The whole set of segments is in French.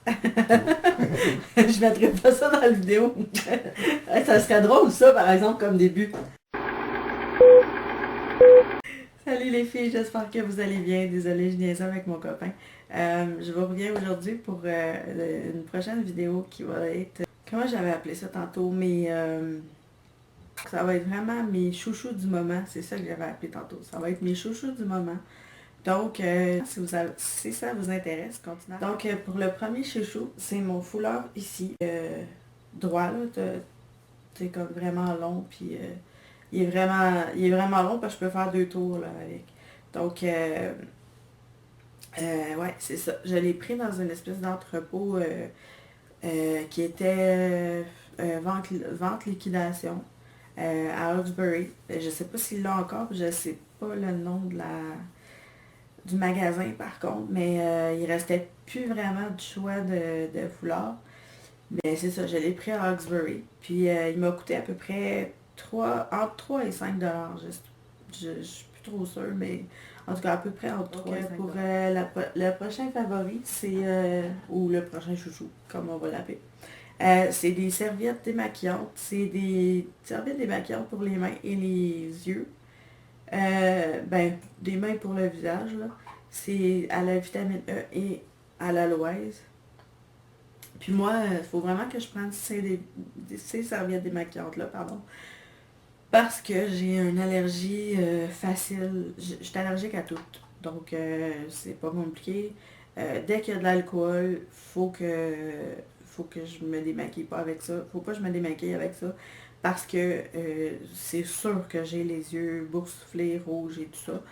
Je mettrai pas ça dans la vidéo. Ça serait drôle ça par exemple comme début. Salut les filles, j'espère que vous allez bien. Désolée, je niaise avec mon copain. Je vous reviens aujourd'hui pour une prochaine vidéo qui va être... Comment j'avais appelé ça tantôt? Ça va être vraiment mes chouchous du moment. C'est ça que j'avais appelé tantôt. Ça va être mes chouchous du moment. Donc, si ça vous intéresse, continuez. Donc, pour le premier chouchou, c'est mon foulard ici. Droit, là. C'est comme vraiment long. Puis, il est vraiment long parce que je peux faire 2 tours là, avec. Donc, ouais, c'est ça. Je l'ai pris dans une espèce d'entrepôt qui était vente liquidation à Hawkesbury. Je sais pas s'il l'a encore, je sais pas le nom du magasin par contre, mais il restait plus vraiment de choix de foulard. Mais c'est ça, je l'ai pris à Hawkesbury. Puis il m'a coûté à peu près entre 3 et 5 dollars. Je suis plus trop sûre, mais en tout cas à peu près entre 3 et 5 pour le prochain favori, ou le prochain chouchou, comme on va l'appeler. C'est des serviettes démaquillantes. C'est des serviettes démaquillantes pour les mains et les yeux. Des mains pour le visage, là. C'est à la vitamine E et à l'aloèse. Puis moi, il faut vraiment que je prenne ces serviettes démaquillantes-là, pardon. Parce que j'ai une allergie facile. Je suis allergique à tout. Donc, c'est pas compliqué. Dès qu'il y a de l'alcool, faut que je me démaquille pas avec ça. Faut pas que je me démaquille avec ça. Parce que c'est sûr que j'ai les yeux boursouflés, rouges et tout ça.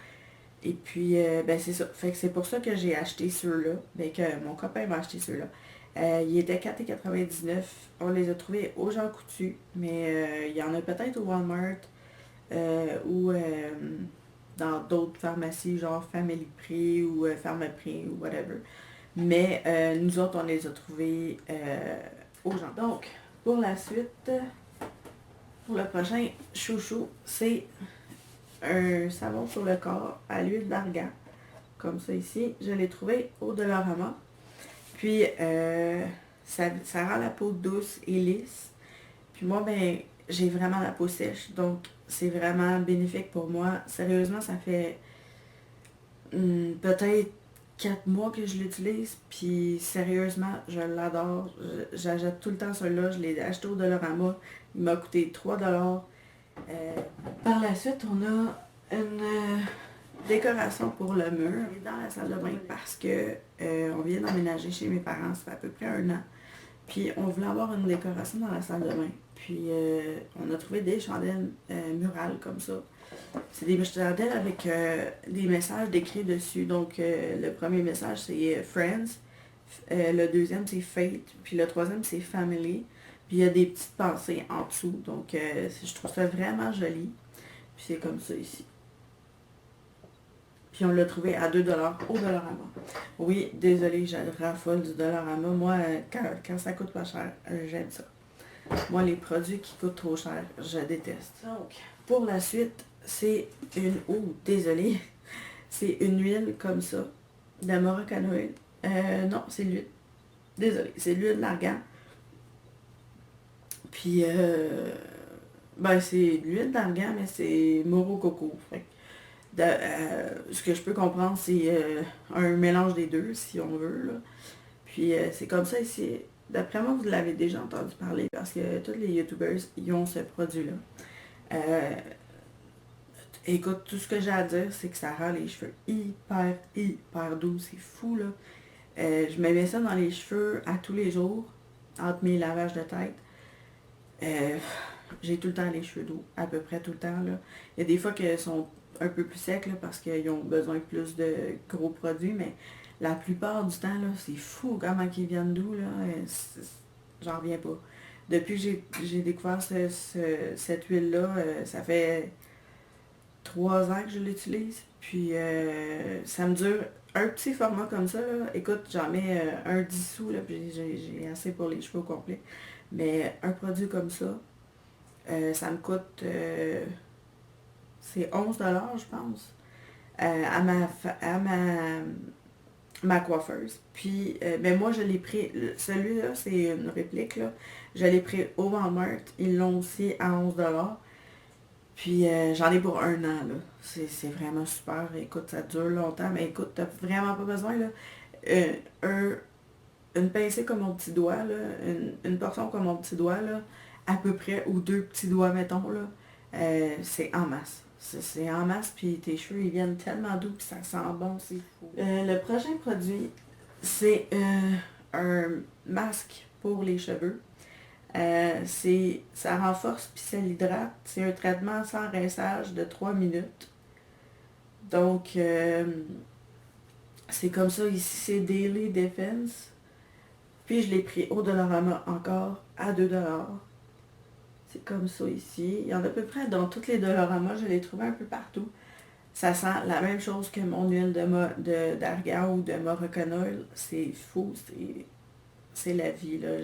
Et puis, c'est ça. Fait que c'est pour ça que j'ai acheté ceux-là. Que mon copain m'a acheté ceux-là. Il était 4,99. On les a trouvés au Jean Coutu, mais il y en a peut-être au Walmart ou dans d'autres pharmacies, genre Family Prix ou Pharmaprix ou whatever. Mais nous autres, on les a trouvés au Jean. Donc, pour la suite, pour le prochain chouchou, c'est un savon sur le corps à l'huile d'argan. Comme ça ici. Je l'ai trouvé au Dollarama. Puis, ça rend la peau douce et lisse. Puis moi, j'ai vraiment la peau sèche. Donc, c'est vraiment bénéfique pour moi. Sérieusement, ça fait peut-être 4 mois que je l'utilise. Puis, sérieusement, je l'adore. J'achète tout le temps celui-là. Je l'ai acheté au Dollarama. Il m'a coûté 3 dollars. Par la suite, on a une décoration pour le mur dans la salle de bain parce que on vient d'emménager chez mes parents, ça fait à peu près 1 an. Puis on voulait avoir une décoration dans la salle de bain. Puis on a trouvé des chandelles murales comme ça. C'est des chandelles avec des messages décrits dessus. Donc le premier message c'est Friends, le deuxième c'est Fate, puis le troisième c'est Family. Puis il y a des petites pensées en dessous. Donc je trouve ça vraiment joli. Puis c'est comme ça ici. Puis on l'a trouvé à 2 dollars au Dollarama. Oui, désolé, je raffole du Dollarama. Moi, quand ça coûte pas cher, j'aime ça. Moi, les produits qui coûtent trop cher, je déteste. Donc, pour la suite, c'est une... Oh, désolé. C'est une huile comme ça, de Moroccan Oil. Non, c'est l'huile. Désolé, c'est l'huile d'argan. Puis, c'est l'huile d'argan, mais c'est Moro Coco. Ce que je peux comprendre, c'est un mélange des deux, si on veut. Là. Puis c'est comme ça ici. D'après moi, vous l'avez déjà entendu parler parce que tous les YouTubers, ils ont ce produit-là. Écoute, tout ce que j'ai à dire, c'est que ça rend les cheveux hyper, hyper doux. C'est fou, là. Je me mets ça dans les cheveux à tous les jours, entre mes lavages de tête. J'ai tout le temps les cheveux doux, à peu près tout le temps, là. Il y a des fois qu'ils sont un peu plus secs, là, parce qu'ils ont besoin de plus de gros produits, mais la plupart du temps, là, c'est fou comment ils viennent doux, là. J'en reviens pas. Depuis que j'ai découvert cette huile-là, ça fait 3 ans que je l'utilise. Puis ça me dure un petit format comme ça, là. Écoute, j'en mets un 10 sous, là, puis j'ai assez pour les cheveux au complet. Mais un produit comme ça, ça me coûte, c'est 11 dollars, je pense. À ma ma coiffeuse. Puis, ben moi, je l'ai pris, celui-là, c'est une réplique, là. Je l'ai pris au Walmart. Ils l'ont aussi à 11$. Puis, j'en ai pour 1 an, là. C'est vraiment super. Écoute, ça dure longtemps, mais écoute, t'as vraiment pas besoin, là. Euh, un- une pincée comme mon petit doigt, là, une portion comme mon petit doigt, là, à peu près, ou 2 petits doigts, mettons, là, c'est en masse. C'est en masse, puis tes cheveux, ils viennent tellement doux, puis ça sent bon, c'est fou. Le prochain produit, c'est un masque pour les cheveux. Ça renforce puis ça l'hydrate. C'est un traitement sans rinçage de 3 minutes. Donc, c'est comme ça ici, c'est Daily Defense. Puis je l'ai pris au Dollarama encore à 2$. C'est comme ça ici. Il y en a à peu près dans toutes les Dollarama, je l'ai trouvé un peu partout. Ça sent la même chose que mon huile d'argan ou de Moroccan Oil. C'est fou, c'est la vie, là.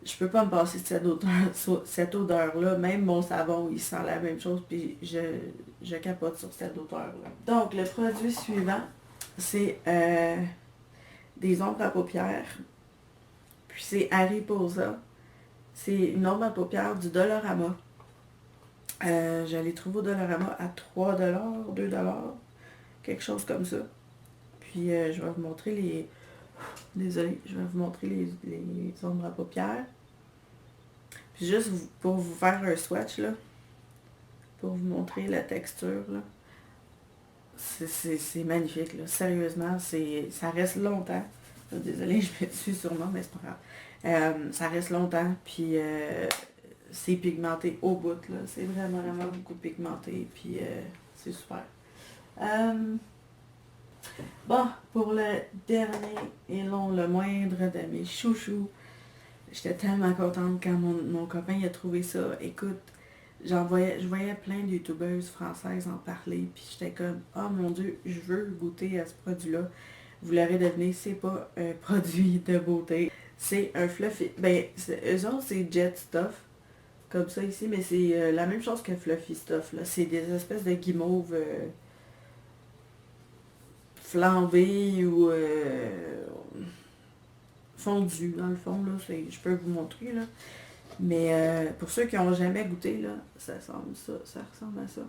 Je peux pas me passer de cette odeur-là. Même mon savon, il sent la même chose, puis je capote sur cette odeur-là. Donc, le produit suivant, c'est des ombres à paupières. Puis c'est Ariposa. C'est une ombre à paupières du Dollarama. Je l'ai trouvé au Dollarama à 3$, 2$, quelque chose comme ça. Puis je vais vous montrer les... Désolée, je vais vous montrer les ombres à paupières. Puis juste pour vous faire un swatch, là, pour vous montrer la texture, là, c'est magnifique, là. Sérieusement, ça reste longtemps. Désolée, je me suis sûrement, mais c'est pas grave. Ça reste longtemps, puis c'est pigmenté au bout, là. C'est vraiment, vraiment beaucoup pigmenté, puis c'est super. Bon, pour le dernier et non le moindre de mes chouchous, j'étais tellement contente quand mon copain il a trouvé ça. Écoute, je voyais plein de youtubeuses françaises en parler, puis j'étais comme, oh mon Dieu, je veux goûter à ce produit-là. Vous l'aurez deviné, c'est pas un produit de beauté. C'est un fluffy, ben, eux autres, c'est Jet Stuff, comme ça ici, mais c'est la même chose que Fluffy Stuff, là. C'est des espèces de guimauves flambées ou fondues, dans le fond, là. Je peux vous montrer, là. Mais pour ceux qui n'ont jamais goûté, là, ça ressemble à ça.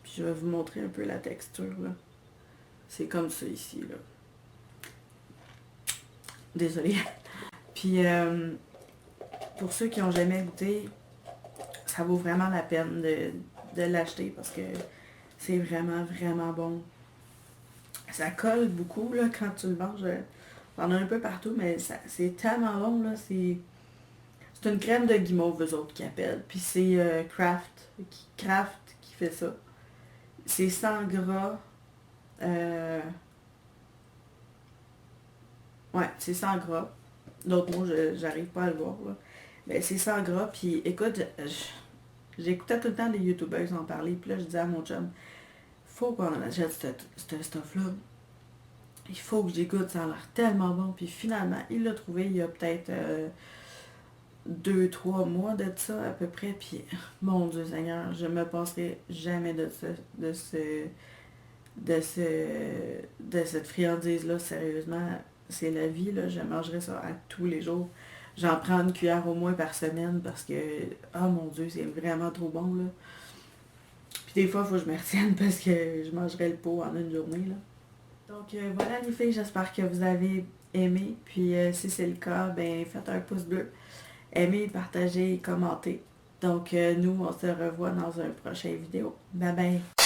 Puis je vais vous montrer un peu la texture, là. C'est comme ça ici, là. Désolée. Puis pour ceux qui n'ont jamais goûté, ça vaut vraiment la peine de l'acheter parce que c'est vraiment, vraiment bon. Ça colle beaucoup, là, quand tu le manges. T'en as un peu partout, mais c'est tellement bon, là. C'est une crème de guimauve, eux autres, qui appellent. Puis c'est Kraft qui fait ça. C'est sans gras. Ouais, c'est sans gras. L'autre mot, j'arrive pas à le voir, là. Mais c'est sans gras, puis écoute, j'écoutais tout le temps des youtubeurs en parler, puis là, je disais à mon chum, faut qu'on achète ce stuff-là. Il faut que j'écoute, ça a l'air tellement bon. Puis finalement, il l'a trouvé il y a peut-être 2-3 mois de ça à peu près. Puis, mon Dieu Seigneur, je me passerai jamais de cette friandise-là, sérieusement. C'est la vie, là. Je mangerai ça à tous les jours. J'en prends une cuillère au moins par semaine parce que, oh mon Dieu, c'est vraiment trop bon, là. Puis des fois, il faut que je me retienne parce que je mangerai le pot en une journée, là. Donc voilà les filles, j'espère que vous avez aimé. Puis si c'est le cas, ben faites un pouce bleu. Aimez, partagez et commentez. Donc nous, on se revoit dans un prochain vidéo. Bye bye!